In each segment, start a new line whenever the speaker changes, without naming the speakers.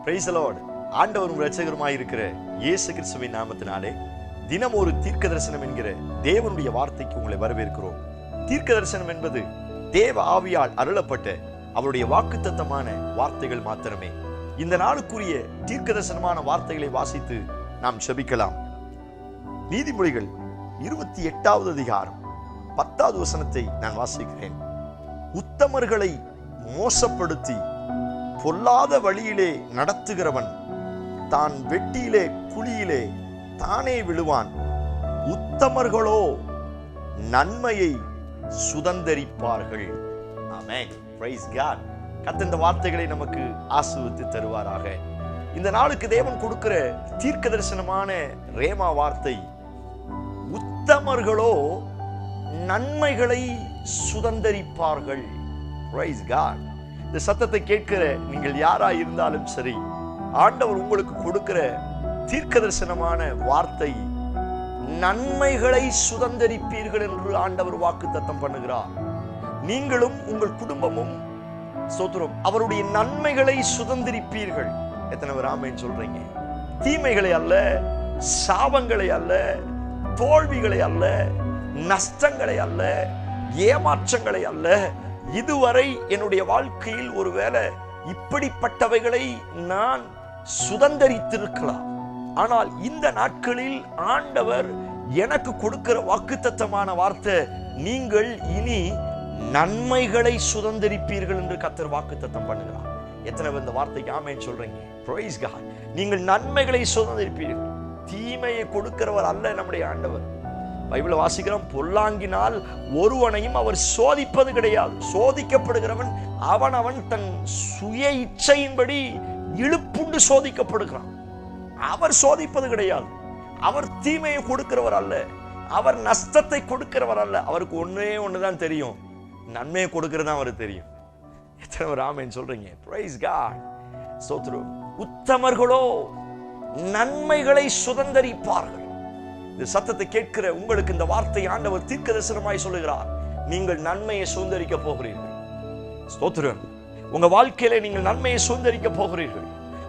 Price the Lord. ஆண்டவரும் இரட்சகருமாய் இருக்கிற இயேசு கிறிஸ்துவின் நாமத்தினாலே தினம் ஒரு தீர்க்க தரிசனம் என்கிற தேவனுடைய வார்த்தைக்கு உங்களை வரவேற்கிறோம். தீர்க்க தரிசனம் என்பது தேவ ஆவியால் அருளப்பட்ட அவருடைய வாக்குத்தத்தமான வார்த்தைகள் மாத்திரமே. இந்த நாளுக்குரிய தீர்க்க தரிசனமான வார்த்தைகளை வாசித்து நாம் செபிக்கலாம். நீதிமொழிகள் 28வது அதிகாரம் 10வது வசனத்தை நான் வாசிக்கிறேன். உத்தமர்களை மோசப்படுத்தி பொல்லாத வழியிலே நடத்துகிறவன் தான் வெட்டியிலே குழியிலே தானே விழுவான். உத்தமர்களோ நன்மையை சுதந்தரிப்பார்கள். ஆமென். Price God. கர்த்தர் இந்த வார்த்தைகளை நமக்கு ஆசீர்வதித்து தருவாராக. இந்த நாளுக்கு தேவன் கொடுக்கிற தீர்க்க தரிசனமான ரேமா வார்த்தை, உத்தமர்களோ நன்மைகளை சுதந்தரிப்பார்கள். Price God. இந்த சத்தத்தை கேட்கிற நீங்கள் யாரா இருந்தாலும் சரி, ஆண்டவர் உங்களுக்கு கொடுக்கிற தீர்க்க தரிசனமான வார்த்தை, நன்மைகளை சுதந்தரிப்பீர்கள் என்று ஆண்டவர் வாக்குத்தத்தம் பண்ணுகிறார். நீங்களும் உங்கள் குடும்பமும் ஸ்தோத்திரம் அவருடைய நன்மைகளை சுதந்தரிப்பீர்கள். எத்தனை பேர் ஆமென் சொல்றீங்க? தீமைகளை அல்ல, சாபங்களை அல்ல, தோல்விகளை அல்ல, நஷ்டங்களை அல்ல, ஏமாற்றங்களை அல்ல. இதுவரை என்னுடைய வாழ்க்கையில் ஒருவேளை இப்படிப்பட்டவைகளை நான் சுதந்தரித்திருக்கலாம். ஆனால் இந்த நாட்களில் ஆண்டவர் எனக்கு கொடுக்கிற வாக்குத்தத்தமான வார்த்தை, நீங்கள் இனி நன்மைகளை சுதந்தரிப்பீர்கள் என்று கர்த்தர் வாக்குத்தத்தம் பண்ணுகிறார். எத்தனை பேர் இந்த வார்த்தைக்கு ஆமென் சொல்றீங்க? Praise God. நீங்கள் நன்மைகளை சுதந்தரிப்பீர்கள். தீமையை கொடுக்கிறவர் அல்ல நம்முடைய ஆண்டவர். பைபிளை வாசிக்கிறோம், பொல்லாங்கினால் ஒருவனையும் அவர் சோதிப்பது கிடையாது. சோதிக்கப்படுகிறவன் அவன் தன் சுய இச்சையின்படி இழுப்புண்டு சோதிக்கப்படுகிறான். அவர் சோதிப்பது கிடையாது. அவர் தீமையை கொடுக்கிறவர் அல்ல, அவர் நஷ்டத்தை கொடுக்கிறவர் அல்ல. அவருக்கு ஒண்ணுதான் தெரியும், நன்மையை கொடுக்கிறது தான் அவருக்கு தெரியும். எத்தனை பேர் ஆமென் சொல்றீங்க? Praise God. ஸ்தோத்திரம். உத்தமர்களோ நன்மைகளை சுதந்தரிப்பார்கள். இந்த சத்தத்தை கேட்கிற உங்களுக்கு இந்த வார்த்தை ஆண்டவர் தீர்க்க தரிசனமாய் சொல்லுகிறார். நீங்கள் நன்மையை சுதந்தரிக்க போகிறீர்கள். ஸ்தோத்திரம். உங்க வாழ்க்கையில நீங்கள் நன்மையை சுதந்தரிக்க போகிறீர்கள்.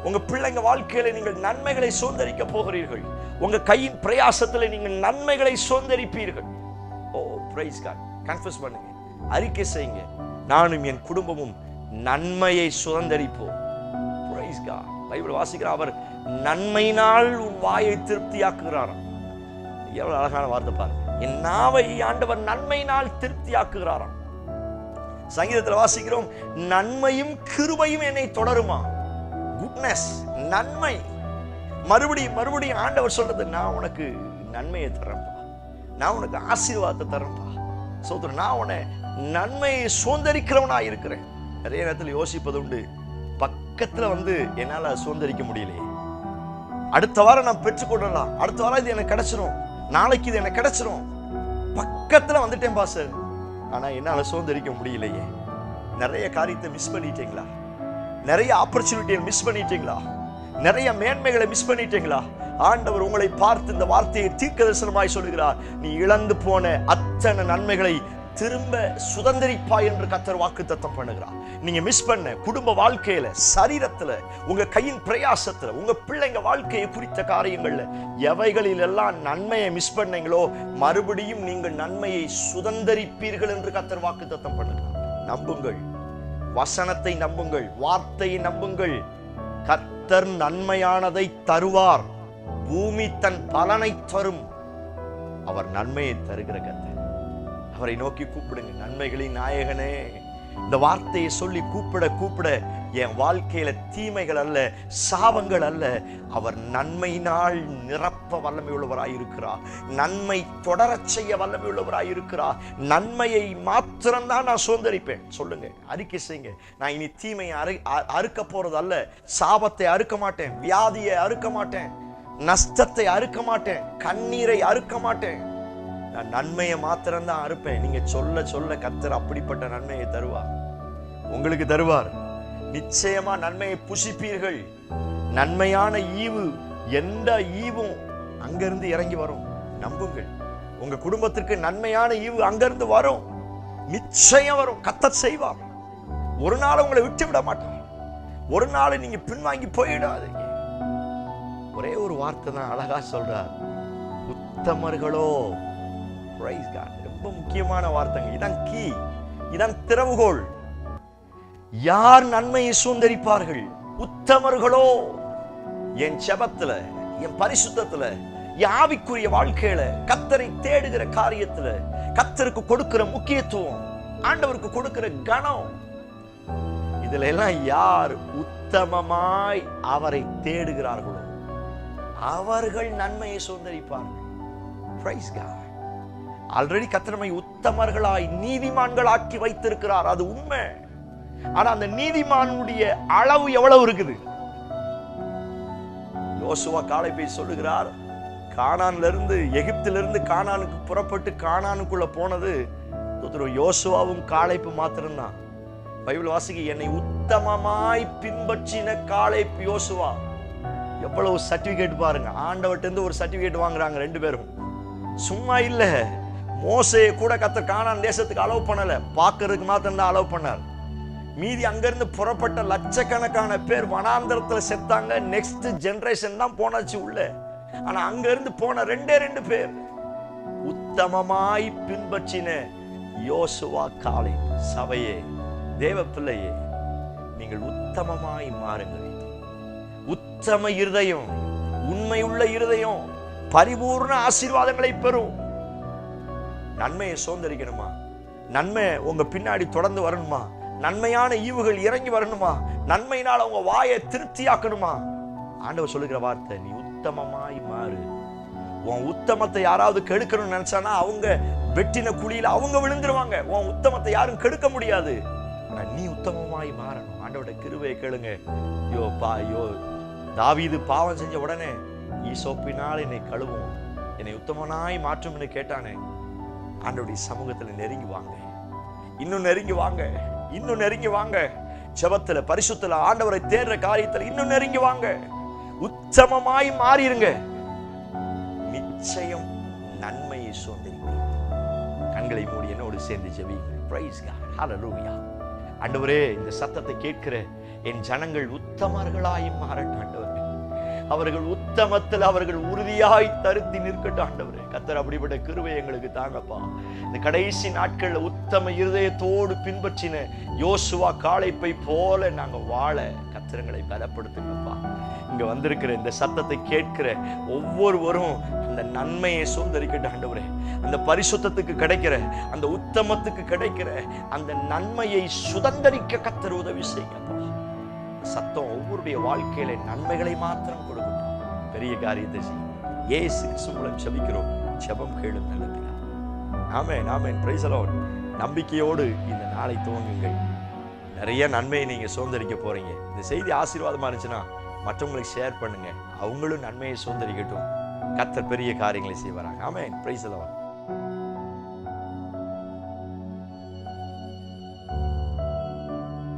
உங்க பிள்ளைங்க வாழ்க்கையில நீங்கள் நன்மைகளை சுதந்தரிக்க போகிறீர்கள். உங்க கையின் பிரயாசத்துல நீங்கள் நன்மைகளை சுதந்தரிப்பீர்கள். Oh praise God. கன்ஃபஸ் பண்ணுங்க, அறிக்கை செய்யுங்க, நானும் என் குடும்பமும் நன்மையை சுதந்தரிப்போம். Praise God. பைபிள் வாசிக்கிறார், அவர் நன்மையினால் உன் வாயை திருப்தியாக்குகிறாராம். எவ்வளவு அழகான வார்த்தை பாருங்க. என் நாவை ஆண்டவர் நன்மையினால் திருப்தியாக்குகிறாராம். சங்கீதத்தில் வாசிக்கிறோம், நன்மையும் கிருபையும் என்னை தொடருமா. குட்னஸ், நன்மை. மறுபடியும் ஆண்டவர் சொல்றது, நான் உனக்கு நன்மையை தரேன்ப்பா, நான் உனக்கு ஆசீர்வாதத்தை தரேன்ப்பா. சோதரன், நான் உன்னை நன்மையை சுதந்தரிக்கிறவனா இருக்கிறேன். நிறைய நேரத்தில் யோசிப்பது உண்டு, பக்கத்துல என்னால சுதந்தரிக்க முடியலையே, அடுத்த வாரம் நான் பெற்றுக்கொள்ளலாம், அடுத்த வாரம் இது எனக்கு கிடைச்சிரும், நாளைக்கு இது எனக்கு கிடைச்சிரும், பக்கத்துல வந்துட்டேன் பாஸ்டர், ஆனா என்னால சுதந்தரிக்க முடியலையே. நிறைய காரியத்தை மிஸ் பண்ணிட்டீங்களா? நிறைய ஆப்பர்ச்சுனிட்டியை மிஸ் பண்ணிட்டீங்களா? நிறைய மேன்மைகளை மிஸ் பண்ணிட்டீங்களா? ஆண்டவர் உங்களை பார்த்து இந்த வார்த்தையை தீர்க்க தரிசனமாய் சொல்லுகிறார், நீ இழந்து போன அத்தனை நன்மைகளை திரும்ப சுதந்தரிப்பாய் என்று கர்த்தர் வாக்குத்தத்தம் பண்ணுகிறார். நீங்க மிஸ் பண்ண குடும்ப வாழ்க்கையில, சரீரத்துல, உங்க கையின் பிரயாசத்துல, உங்க பிள்ளைங்க வாழ்க்கையை குறித்த காரியங்கள்ல எவைகளில் எல்லாம் நன்மையை மிஸ் பண்ணீங்களோ, மறுபடியும் நீங்கள் நன்மையை சுதந்தரிப்பீர்கள் என்று கர்த்தர் வாக்குத்தத்தம் பண்ணுகிறார். நம்புங்கள், வசனத்தை நம்புங்கள், வார்த்தையை நம்புங்கள். கர்த்தர் நன்மையானதை தருவார். பூமி தன் பலனை தரும். அவர் நன்மையை தருகிற கர்த்தர். அவரை நோக்கி கூப்பிடுங்க, நன்மைகளின் நாயகனே. இந்த வார்த்தையை சொல்லி கூப்பிட என் வாழ்க்கையில தீமைகள் அல்ல, சாபங்கள் அல்ல, அவர் நன்மையினால் நிரப்ப வல்லமை உள்ளவராய் இருக்கிறார். நன்மை தொடரச் செய்ய வல்லமை உள்ளவராய் இருக்கிறார். நன்மையை மாத்திரம்தான் நான் சுதந்தரிப்பேன். சொல்லுங்க, அறிக்கை செய்யுங்க. நான் இனி தீமையை அறுக்க போறது அல்ல, சாபத்தை அறுக்க மாட்டேன், வியாதியை அறுக்க மாட்டேன், நஷ்டத்தை அறுக்க மாட்டேன், கண்ணீரை அறுக்க மாட்டேன், நான் நன்மையை மாத்திரம்தான் அறுப்பேன். நீங்க சொல்ல சொல்ல கர்த்தர் அப்படிப்பட்ட நன்மையை தருவார், உங்களுக்கு தருவார். நிச்சயமா நன்மையை புசிப்பீர்கள். நன்மையான ஈவு, எந்த ஈவும் அங்கிருந்து இறங்கி வரும். நம்புங்கள், உங்க குடும்பத்திற்கு நன்மையான ஈவு அங்கிருந்து வரும், நிச்சயம் வரும். கர்த்தர் செய்வார். ஒரு நாள் உங்களை விட்டு விட மாட்டார். ஒரு நாள் நீங்க பின்வாங்கி போயிடாதீங்க. ஒரே ஒரு வார்த்தை தான் அழகா சொல்றார், உத்தமர்களோ. Price God. ரொம்ப முக்கியமான வார்த்தைங்க. இதான் கீ, இதான் திறவுகோல். யார் நன்மையை சுதந்தரிப்பார்கள்? உத்தமர்களோ. என் ஜெபத்துல, என் பரிசுத்தத்துல, என் ஆவிக்குரிய வாழ்க்கையில, கர்த்தரை தேடுகிற காரியத்துல, கர்த்தருக்கு கொடுக்கிற முக்கியத்துவம், ஆண்டவருக்கு கொடுக்கிற கனம், இதுல எல்லாம் யார் உத்தமமாய் அவரை தேடுகிறார்களோ அவர்கள் நன்மையை சுதந்தரிப்பார்கள். Price God. ஆல்ரெடி கர்த்தர் நம்மை உத்தமர்களாய் நீதிமான்களாக்கி வைத்திருக்கிறார், அது உண்மை. ஆனா அந்த நீதிமானுடைய அளவு எவ்வளவு இருக்குது? யோசுவா காலேபை சொல்லுகிறார், கானான்ல இருந்து, எகிப்திலிருந்து கானானுக்கு புறப்பட்டு கானானுக்குள்ள போனது யோசுவாவும் காலேபு மாத்திரம்தான். பைபிள் வாசிக்க, என்னை உத்தமமாய் பின்பற்றின காலேப் யோசுவா. எவ்வளவு சர்டிபிகேட் பாருங்க. ஆண்டவர்ட்ட இருந்து ஒரு சர்டிபிகேட் வாங்குறாங்க ரெண்டு பேரும். சும்மா இல்ல. மோசேயை கூட கர்த்தர் கானான் தேசத்துக்கு அலோவ் பண்ணல, பார்க்கறதுக்கு மாத்திரம் தான் அலோவ் பண்ணார். மீதி அங்கிருந்து புறப்பட்ட லட்சக்கணக்கான பேர் வனாந்தரத்துல செத்தாங்க. நெக்ஸ்ட் ஜெனரேஷன் தான் போனாச்சு உள்ள. ஆனா அங்க இருந்து போன ரெண்டு பேர் உத்தமமாய் பின்பற்றின யோசுவா காலேப். சபையே, தேவ பிள்ளையே, நீங்கள் உத்தமமாய் மாறுங்கள். உத்தம இருதயம், உண்மையுள்ள இருதயம் பரிபூர்ண ஆசீர்வாதங்களை பெறும். நன்மையை சுதந்தரிக்கணுமா? நன்மை உங்க பின்னாடி தொடர்ந்து வரணுமா? நன்மையான ஈவுகள் இறங்கி வரணுமா? நன்மையினால் உங்க வாயை திருப்தியாக்கணுமா? ஆண்டவர் சொல்லுகிற வார்த்தை, நீ உத்தமமாய் மாறு. உன் உத்தமத்தை யாராவது கெடுக்கணும்னு நினைச்சானா அவங்க வெட்டின குழியில அவங்க விழுந்துருவாங்க. உன் உத்தமத்தை யாரும் கெடுக்க முடியாது. ஆனா நீ உத்தமமாய் மாறணும். ஆண்டவருடைய கிருபையை கேளுங்க. தாவீது பாவம் செஞ்ச உடனே, ஈசோப்பினால் என்னை கழுவும், என்னை உத்தமனாய் மாற்றும் என்று கேட்டானே. ஆண்டவருடைய சமூகத்துல நெருங்கி வாங்க, இன்னும் நெருங்கி வாங்க, இன்னும் நெருங்கி வாங்க. ஜெபத்துல, பரிசுத்தல, ஆண்டவரை தேடுற காரியத்துல இன்னும் நெருங்கி வாங்க. உத்தமமாய் மாறிடுங்க. நிச்சயம் நன்மையை சுதந்தரிப்பீங்க. கண்களை மூடி என்னோடு சேர்ந்து ஜெபிங்க. Praise God. ஹல்லேலூயா. ஆண்டவரே, இந்த சத்தத்தை கேட்கிற என் ஜனங்கள் உத்தமர்களாய் மாறட்டும் ஆண்டவரே. அவர்கள் உத்தமத்தில் அவர்கள் உறுதியாய் தருத்தி நிற்கட்டும் ஆண்டவரே. கர்த்தர் அப்படிப்பட்ட கிருபை எங்களுக்கு தாங்கப்பா. இந்த கடைசி நாட்கள்ல உத்தம இருதயத்தோடு பின்பற்றின யோசுவா காலேப்பை போல நாங்க வாழ கர்த்தரங்களை பலப்படுத்துங்கப்பா. இங்க வந்திருக்கிற இந்த சத்தத்தை கேட்கிற ஒவ்வொருவரும் அந்த நன்மையை சுதந்தரிக்கட்டும் ஆண்டவரே. அந்த பரிசுத்தத்துக்கு கிடைக்கிற, அந்த உத்தமத்துக்கு கிடைக்கிற அந்த நன்மையை சுதந்தரிக்க கர்த்தர் உதவி செய்யுங்கப்பா. சத்தம் ஒவ்வொருடைய வாழ்க்கையில நன்மைகளை மாத்திரம் கொடுக்கட்டும். பெரிய காரியத்தை செய்யும். இயேசு கிறிஸ்து மூலம் ஜெபிக்கிறோம். ஜெபம் கேளும் நல்ல பிதாவே. ஆமென், ஆமென். Praise the Lord. நம்பிக்கையோடு இந்த நாளை துவங்குங்கள். நிறைய நன்மையை நீங்க சுதந்தரிக்க போறீங்க. இந்த செய்தி ஆசீர்வாதமா இருந்துச்சுன்னா மற்றவங்களுக்கு ஷேர் பண்ணுங்க. அவங்களும் நன்மையை சுதந்தரிக்கட்டும். கர்த்தர் பெரிய காரியங்களை செய்வாராங்க. ஆமென். Praise the Lord.